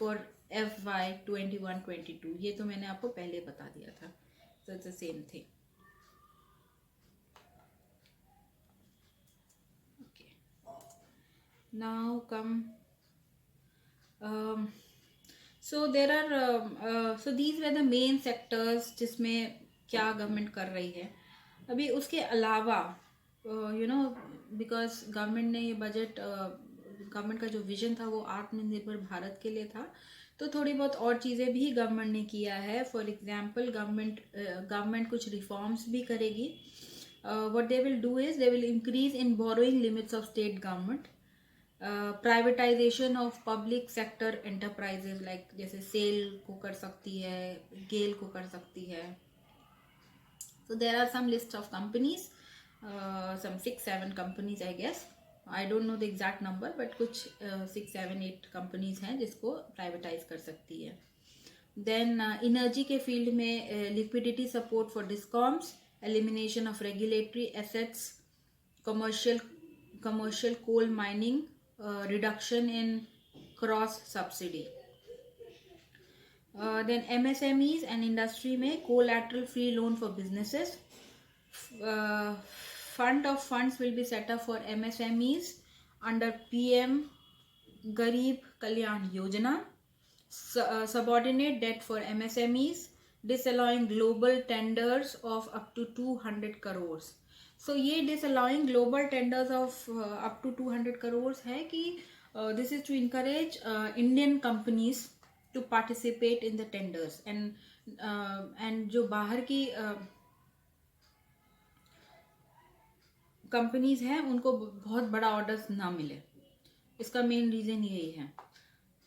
For FY21-22। ये तो मैंने आपको पहले बता दिया था, so it's the same thing. Okay, now come so there are so these were the main sectors जिसमें क्या गवर्नमेंट कर रही है. अभी उसके अलावा बिकॉज गवर्नमेंट ने ये बजट, गवर्नमेंट का जो विजन था वो आत्मनिर्भर भारत के लिए था, तो थोड़ी बहुत और चीज़ें भी गवर्नमेंट ने किया है. फॉर एग्जांपल गवर्नमेंट कुछ रिफॉर्म्स भी करेगी. What they will do is they will increase in borrowing limits of state government, privatisation of public sector enterprises, like जैसे सेल को कर सकती है, गेल को कर सकती है. So there are some list of companies, some 6-7 companies I guess. I don't know the exact number, but कुछ 6-7-8 companies हैं जिसको प्राइवेटाइज कर सकती है. Then energy के फील्ड में liquidity support for discoms, elimination of regulatory assets, commercial coal mining, reduction in cross subsidy. Then MSMEs and industry में collateral free loan for businesses. Fund of funds will be set up for MSMEs under PM Garib Kalyan Yojana. Subordinate debt for MSMEs, disallowing global tenders of up to 200 crores. So ये disallowing global tenders of up to 200 crores है कि this is to encourage Indian companies to participate in the tenders, and जो बाहर की companies हैं उनको बहुत बड़ा ऑर्डर्स ना मिले. इसका मेन रीजन यही है.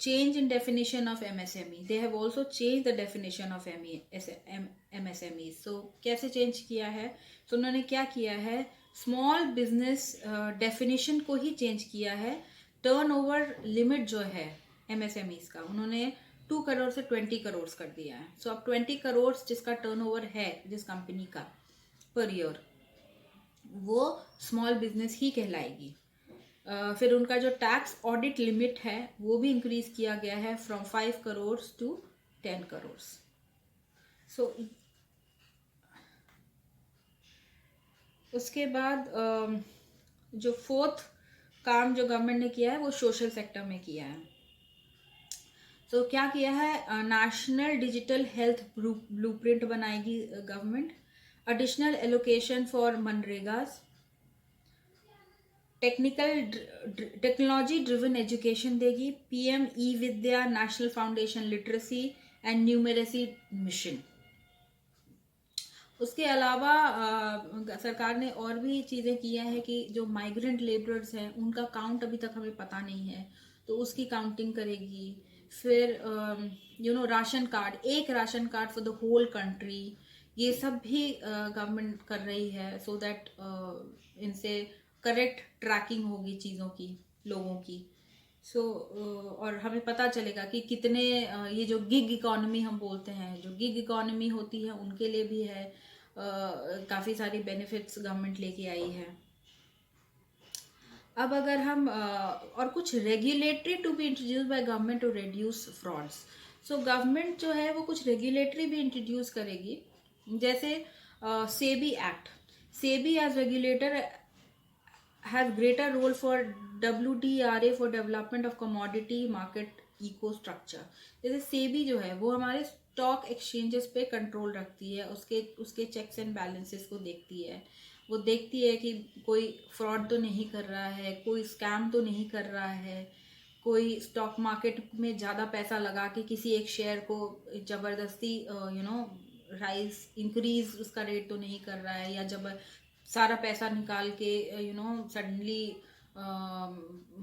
Change in definition of MSME, they have also change the definition of MSME. सो कैसे चेंज किया है? तो उन्होंने क्या किया है, स्मॉल बिजनेस डेफिनेशन को ही चेंज किया है. टर्नओवर लिमिट जो है MSMEs का उन्होंने 2 करोड़ से 20 करोड़ कर दिया है. सो अब 20 करोड़ जिसका टर्नओवर है जिस कंपनी का पर ईयर, वो स्मॉल बिजनेस ही कहलाएगी. फिर उनका जो टैक्स ऑडिट लिमिट है वो भी इंक्रीज किया गया है फ्रॉम 5 करोड़ टू 10 करोड़. सो उसके बाद जो फोर्थ काम जो गवर्नमेंट ने किया है वो सोशल सेक्टर में किया है. तो क्या किया है, नेशनल डिजिटल हेल्थ ब्लूप्रिंट बनाएगी government. Additional allocation for MNREGAs, technology driven education देगी. PM ई-विद्या, national foundation literacy and numeracy mission. उसके अलावा सरकार ने और भी चीज़ें किया है कि जो माइग्रेंट लेबरर्स हैं उनका काउंट अभी तक हमें पता नहीं है, तो उसकी काउंटिंग करेगी. फिर राशन कार्ड, एक ration card for the whole country, ये सब भी गवर्नमेंट कर रही है, सो दैट इनसे करेक्ट ट्रैकिंग होगी चीज़ों की, लोगों की. सो और हमें पता चलेगा कि कितने ये जो गिग इकोनॉमी हम बोलते हैं, जो गिग इकोनॉमी होती है उनके लिए भी है काफ़ी सारी बेनिफिट्स गवर्नमेंट लेके आई है. अब अगर हम और कुछ regulatory to be introduce by government to reduce frauds. So government जो है वो कुछ रेगुलेटरी भी इंट्रोड्यूस करेगी, जैसे SEBI act. SEBI as regulator has greater role for WDRA for development of commodity market eco structure. जैसे सेबी जो है वो हमारे स्टॉक एक्सचेंजेस पे कंट्रोल रखती है, उसके चेक्स एंड बैलेंसेस को देखती है. वो देखती है कि कोई फ्रॉड तो नहीं कर रहा है, कोई स्कैम तो नहीं कर रहा है, कोई स्टॉक मार्केट में ज़्यादा पैसा लगा के किसी एक शेयर को ज़बरदस्ती राइज इंक्रीज उसका रेट तो नहीं कर रहा है, या जब सारा पैसा निकाल के सडनली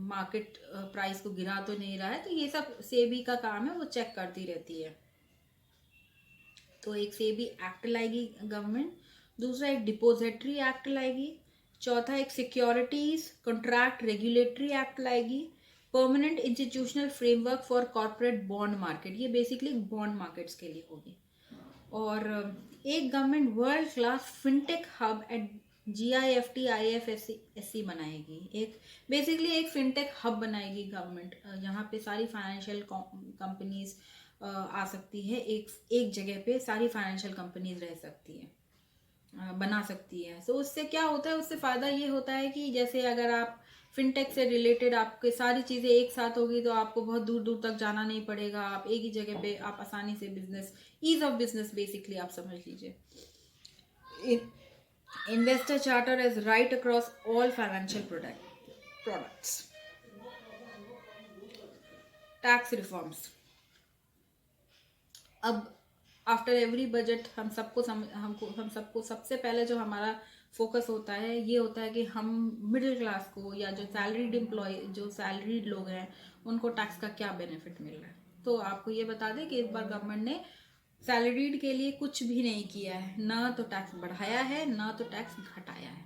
मार्केट प्राइस को गिरा तो नहीं रहा है. तो ये सब सेबी का काम है, वो चेक करती रहती है. तो एक सेबी एक्ट लाएगी गवर्नमेंट. दूसरा एक डिपोजिटरी एक्ट लाएगी. चौथा एक सिक्योरिटीज कॉन्ट्रैक्ट रेगुलेटरी एक्ट लाएगी. Permanent institutional framework for corporate bond market, ये बेसिकली बॉन्ड मार्केट्स के लिए होगी. और एक government world class fintech hub at GIFT IFSC बनाएगी, एक बेसिकली एक फिनटेक हब बनाएगी गवर्नमेंट, यहाँ पे सारी फाइनेंशियल कंपनीज आ सकती है, एक जगह पे सारी फाइनेंशियल कंपनीज रह सकती है, बना सकती है। सो उससे क्या होता है, उससे फ़ायदा ये होता है कि जैसे अगर आप फिनटेक से रिलेटेड आपके सारी चीज़ें एक साथ होगी तो आपको बहुत दूर दूर तक जाना नहीं पड़ेगा, आप एक ही जगह पे आप आसानी से business, ease of business basically आप समझ लीजिए। Investor charter is right across all financial products. Tax reforms. अब आफ्टर एवरी बजट हम सबको सबसे पहले जो हमारा फोकस होता है ये होता है कि हम मिडिल क्लास को या जो सैलरीड एम्प्लॉय, जो सैलरीड लोग हैं, उनको टैक्स का क्या बेनिफिट मिल रहा है। तो आपको ये बता दें कि इस बार गवर्नमेंट ने सैलरीड के लिए कुछ भी नहीं किया है, ना तो टैक्स बढ़ाया है ना तो टैक्स घटाया है।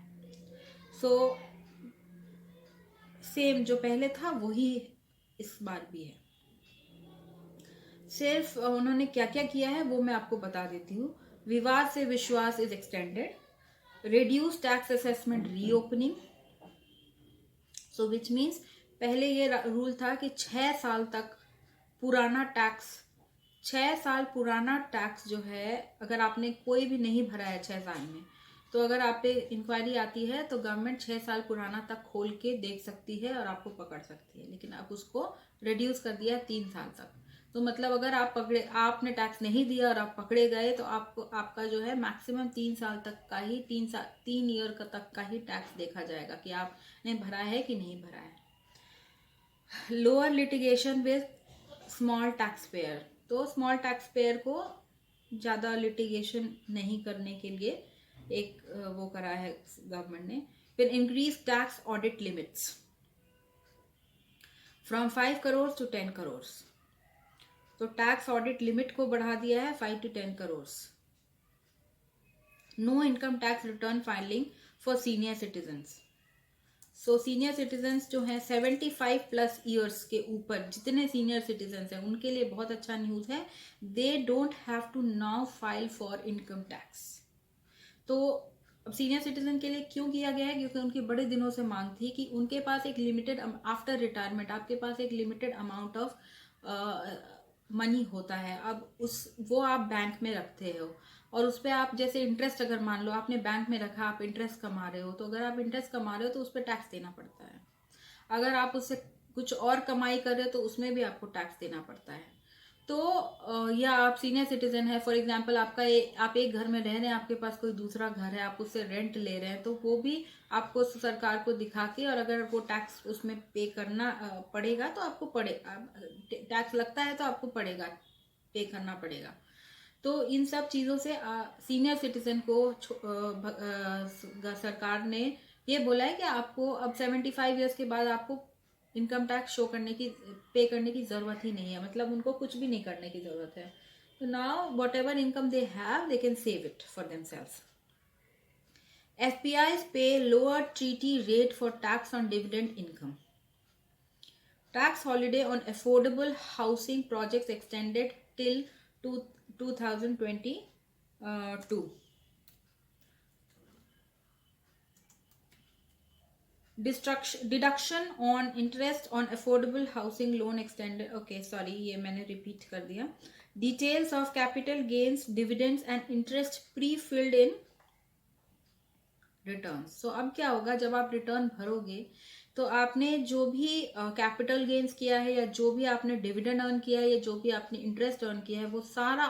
सो सेम जो पहले था वही इस बार भी है। सिर्फ उन्होंने क्या क्या किया है वो मैं आपको बता देती हूँ। विवाद से विश्वास is extended, reduce tax assessment reopening. So which means पहले ये रूल था कि 6 साल तक पुराना टैक्स, 6 साल पुराना टैक्स जो है अगर आपने कोई भी नहीं भरा है 6 साल में, तो अगर आप पे इंक्वायरी आती है तो गवर्नमेंट 6 साल पुराना तक खोल के देख सकती है और आपको पकड़ सकती है। लेकिन अब उसको रिड्यूस कर दिया 3 साल तक। तो मतलब अगर आपने टैक्स नहीं दिया और आप पकड़े गए तो आपको आपका जो है मैक्सिमम 3 साल तक का ही 3 ईयर का तक का ही टैक्स देखा जाएगा कि आपने भरा है कि नहीं भरा है। Lower litigation with small tax payer, तो स्मॉल टैक्स पेयर को ज़्यादा लिटिगेशन नहीं करने के लिए एक वो करा है गवर्नमेंट ने। फिर increase tax audit limits from 5 crore to 10 crore. तो टैक्स ऑडिट लिमिट को बढ़ा दिया है 5 to 10 crore. No income tax return filing for senior citizens. So senior citizens जो हैं 75+ ईयर्स के ऊपर जितने सीनियर सिटीजन्स हैं उनके लिए बहुत अच्छा न्यूज़ है, they don't have to now file for income tax. तो अब सीनियर सिटीजन के लिए क्यों किया गया है, क्योंकि उनकी बड़े दिनों से मांग थी कि उनके पास एक लिमिटेड, आफ्टर रिटायरमेंट आपके पास एक लिमिटेड अमाउंट ऑफ मनी होता है। अब वो आप बैंक में रखते हो और उस पर आप जैसे इंटरेस्ट, अगर मान लो आपने बैंक में रखा, आप इंटरेस्ट कमा रहे हो, तो अगर आप इंटरेस्ट कमा रहे हो तो उस पर टैक्स देना पड़ता है। अगर आप उससे कुछ और कमाई कर रहे हो तो उसमें भी आपको टैक्स देना पड़ता है। तो या आप सीनियर सिटीजन है, फॉर एग्जांपल आप एक घर में रह रहे हैं, आपके पास कोई दूसरा घर है, आप उससे रेंट ले रहे हैं, तो वो भी आपको सरकार को दिखा के, और अगर वो टैक्स उसमें पे करना पड़ेगा तो आपको टैक्स लगता है तो आपको पे करना पड़ेगा। तो इन सब चीज़ों से सीनियर सिटीजन को सरकार ने ये बोला है कि आपको अब 75 ईयर्स के बाद आपको इनकम टैक्स पे करने की ज़रूरत ही नहीं है, मतलब उनको कुछ भी नहीं करने की ज़रूरत है। तो now what ever income they have they can save it for themselves. FPIs pay lower treaty rate for tax on dividend income. Tax holiday on affordable housing projects extended till 2022. Deduction on interest on affordable housing loan extended. Okay, sorry, ये मैंने repeat कर दिया. Details of capital gains, dividends and interest pre-filled in returns. So अब क्या होगा, जब आप return भरोगे तो आपने जो भी कैपिटल गेन्स किया है या जो भी आपने डिविडेंड अर्न किया है या जो भी आपने इंटरेस्ट अर्न किया है वो सारा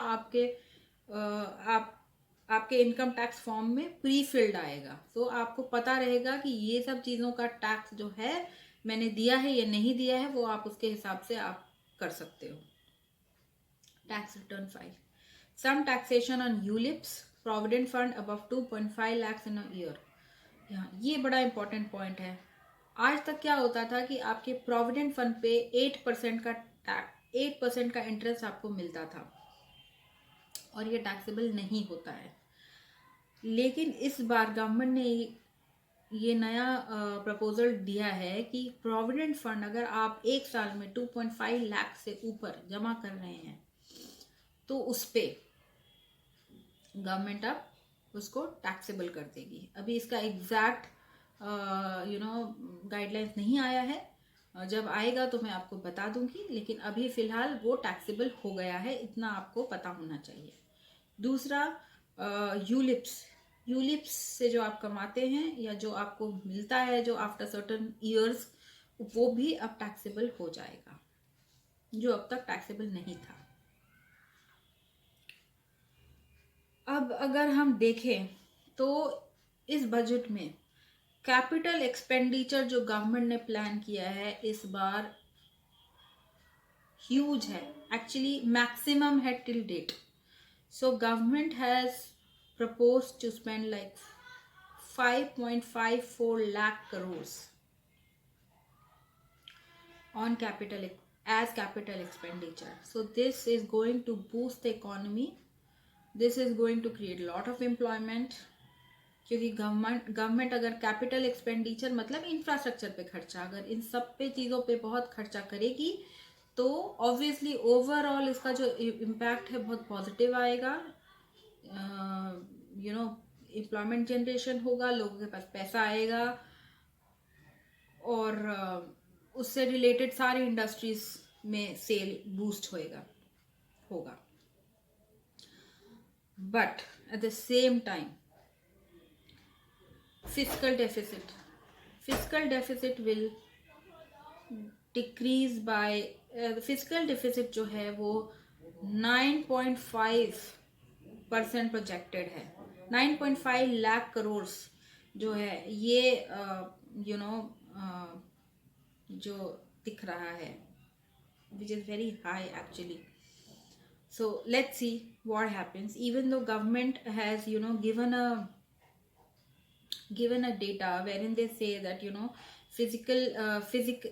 आपके इनकम टैक्स फॉर्म में प्री फिल्ड आएगा। तो आपको पता रहेगा कि ये सब चीज़ों का टैक्स जो है मैंने दिया है या नहीं दिया है, वो आप उसके हिसाब से आप कर सकते हो। Tax return file, some taxation on ULIPs, provident fund above 2.5 lakh in a year. यहाँ ये बड़ा इंपॉर्टेंट पॉइंट है। आज तक क्या होता था कि आपके प्रोविडेंट फंड पे 8% का इंटरेस्ट आपको मिलता था और ये टैक्सेबल नहीं होता है। लेकिन इस बार गवर्नमेंट ने ये नया प्रपोजल दिया है कि प्रोविडेंट फंड अगर आप एक साल में 2.5 लाख से ऊपर जमा कर रहे हैं तो उस पे गवर्नमेंट अब उसको टैक्सेबल कर देगी। अभी इसका एग्जैक्ट गाइडलाइंस नहीं आया है, जब आएगा तो मैं आपको बता दूंगी, लेकिन अभी फ़िलहाल वो टैक्सेबल हो गया है, इतना आपको पता होना चाहिए। दूसरा, यूलिप्स, यूलिप्स से जो आप कमाते हैं या जो आपको मिलता है जो आफ्टर सर्टन ईयर्स, वो भी अब टैक्सेबल हो जाएगा, जो अब तक टैक्सेबल नहीं था। अब अगर हम देखें तो इस बजट में कैपिटल एक्सपेंडिचर जो गवर्नमेंट ने प्लान किया है इस बार ह्यूज है, एक्चुअली मैक्सिमम है till date. So government has proposed to spend like 5.54 lakh crores on capital as capital expenditure. So this is going to boost the economy. This is going to create a lot of employment. क्योंकि government अगर capital expenditure मतलब infrastructure पे खर्चा, अगर इन सब पे चीज़ों पे बहुत खर्चा करेगी तो ऑब्वियसली ओवरऑल इसका जो इम्पैक्ट है बहुत पॉजिटिव आएगा। एम्प्लॉयमेंट जनरेशन होगा, लोगों के पास पैसा आएगा और उससे रिलेटेड सारी इंडस्ट्रीज में सेल बूस्ट होगा। But at the same time fiscal deficit will decrease by fiscal deficit जो है वो 9.5% प्रोजेक्टेड है। 9.5 लाख करोड़ जो है ये जो दिख रहा है, which is very high actually. So let's see what happens. Even though government has given a data wherein they say that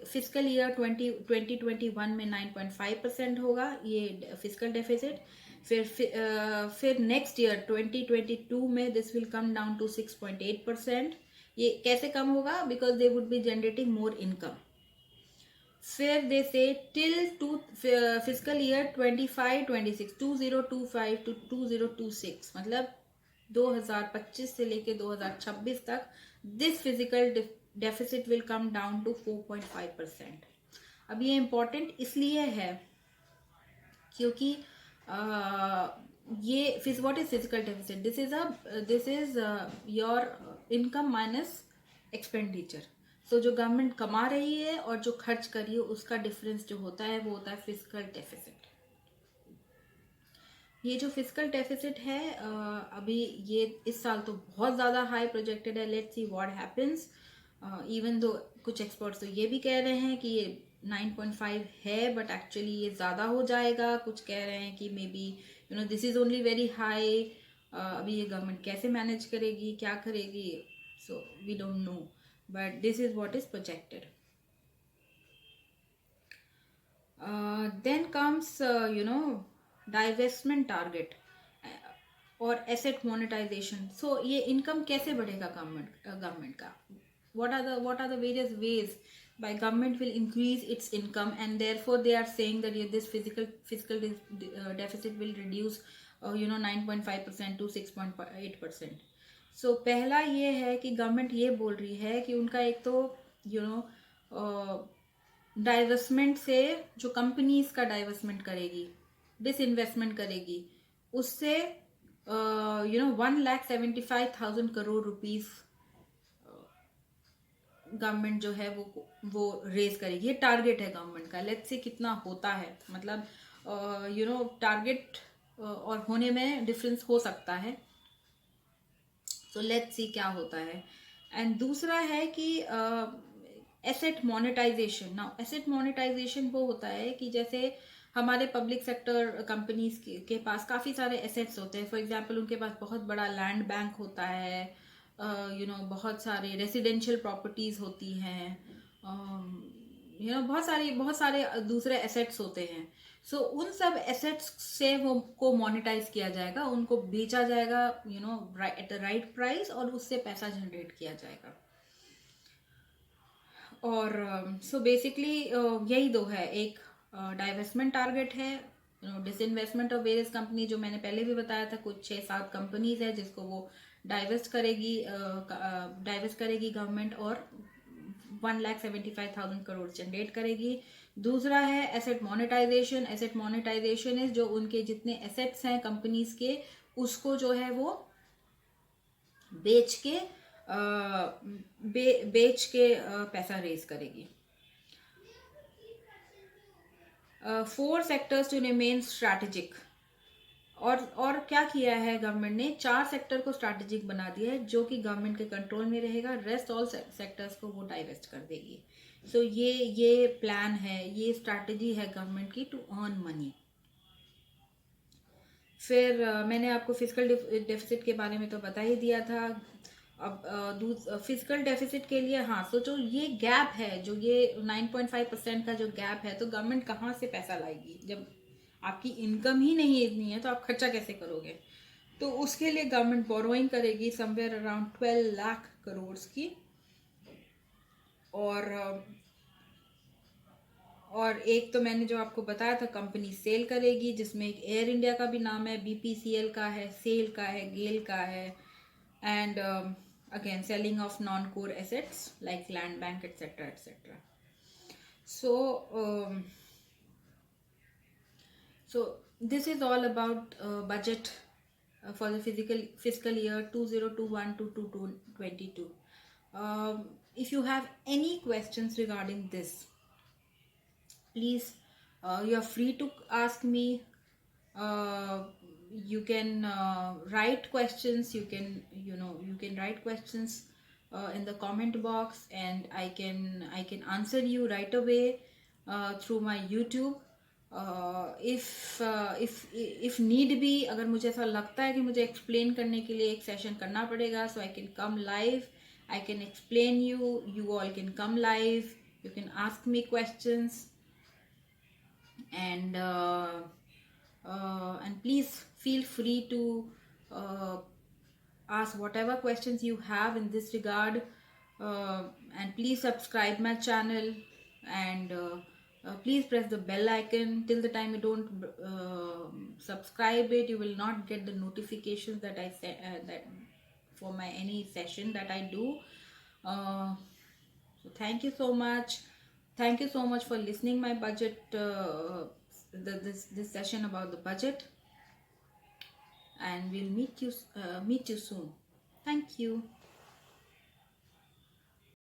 fiscal year 2021 में 9.5% होगा ये फिजिकल डेफिसिट, फिर नेक्स्ट ईयर 2022 में this will come down to 6.8%। ये कैसे कम होगा? Because they would be generating more income. फिर दे से टिल फिजिकल ईयर 2025 टू 2026 मतलब 2025 से लेके 2026 तक this physical deficit will come down to 4.5%। अब ये इम्पॉर्टेंट इसलिए है क्योंकि ये what is physical deficit? This is your income minus expenditure. So जो गवर्नमेंट कमा रही है और जो खर्च कर रही है उसका डिफरेंस जो होता है वो होता है फिजिकल डेफिसिट। ये जो फिजिकल डेफिसिट है अभी ये इस साल तो बहुत ज़्यादा हाई प्रोजेक्टेड है। Let's see what happens. Even though कुछ एक्सपर्ट्स तो ये भी कह रहे हैं कि ये 9.5 है बट एक्चुअली ये ज़्यादा हो जाएगा। कुछ कह रहे हैं कि maybe this is only very high. अभी ये गवर्नमेंट कैसे मैनेज करेगी, क्या करेगी, so we don't know, but this is what is projected. Then comes divestment target और एसेट मोनेटाइजेशन। सो ये इनकम कैसे बढ़ेगा गवर्नमेंट का? what are the various ways by government will increase its income, and therefore they are saying that this fiscal deficit will reduce 9.5% to 6.8%. सो पहला ये है कि गवर्नमेंट ये बोल रही है कि उनका एक तो डाइवर्समेंट से जो कंपनीज का डाइवर्समेंट करेगी, डिसइन्वेस्टमेंट करेगी, उससे 1,75,000 करोड़ रुपीस गवर्नमेंट जो है वो रेज करेगी। ये टारगेट है गवर्नमेंट का। लेट्स सी कितना होता है, मतलब टारगेट और होने में डिफरेंस हो सकता है। सो लेट्स सी क्या होता है। एंड दूसरा है कि asset monetization. Now asset monetization वो होता है कि जैसे हमारे पब्लिक सेक्टर कंपनीज के पास काफ़ी सारे एसेट्स होते हैं। फॉर एग्जांपल उनके पास बहुत बड़ा लैंड बैंक होता है, बहुत सारे रेजिडेंशियल प्रॉपर्टीज़ होती हैं, बहुत सारे दूसरे एसेट्स होते हैं। सो उन सब एसेट्स से वो को मोनेटाइज किया जाएगा, उनको बेचा जाएगा एट द राइट प्राइस और उससे पैसा जनरेट किया जाएगा। और सो बेसिकली यही दो है। एक डाइवेस्टमेंट टारगेट है, डिसइन्वेस्टमेंट ऑफ वेरियस कंपनी, जो मैंने पहले भी बताया था, कुछ 6-7 कंपनीज है जिसको वो डाइवेस्ट करेगी गवर्नमेंट, और 1,75,000 करोड़ जनरेट करेगी। दूसरा है asset monetization. Asset monetization is जो उनके जितने एसेट्स हैं कंपनीज के, उसको जो है वो बेच के पैसा रेज करेगी। 4 सेक्टर्स टू रिमेन स्ट्रैटेजिक। और क्या किया है गवर्नमेंट ने, 4 सेक्टर को स्ट्रैटेजिक बना दिया है जो कि गवर्नमेंट के कंट्रोल में रहेगा, रेस्ट ऑल सेक्टर्स को वो डाइवेस्ट कर देगी। सो ये प्लान है, ये स्ट्रैटेजी है गवर्नमेंट की टू अर्न मनी। फिर मैंने आपको फिजिकल डेफिसिट के बारे में तो बता ही दिया था। अब फिजिकल डेफिसिट के लिए, हाँ, सोचो ये गैप है, जो ये 9.5% का जो गैप है, तो गवर्नमेंट कहाँ से पैसा लाएगी जब आपकी इनकम ही नहीं इतनी है, तो आप खर्चा कैसे करोगे? तो उसके लिए गवर्नमेंट बोरोइंग करेगी समवेयर अराउंड 12 लाख करोड़ की। और एक तो मैंने जो आपको बताया था, कंपनी सेल करेगी, जिसमें एक एयर इंडिया का भी नाम है, बीपीसीएल का है, सेल का है, गेल का है, and again selling of non core assets like land bank etcetera etcetera. So this is all about budget for the fiscal year 2021 to 2022. If you have any questions regarding this, please, you are free to ask me. You can write questions. You can write questions in the comment box, and I can answer you right away through my YouTube. If need be, अगर मुझे ऐसा लगता है कि मुझे explain करने के लिए एक सेशन करना पड़ेगा, so I can come live, I can explain you all can come live, you can ask me questions, and please feel free to ask whatever questions you have in this regard, and please subscribe my channel, and please press the bell icon. Till the time you don't subscribe it, you will not get the notifications that I say that for my any session that I do. So thank you so much. Thank you so much for listening my budget this session about the budget, and we'll meet you soon. Thank you.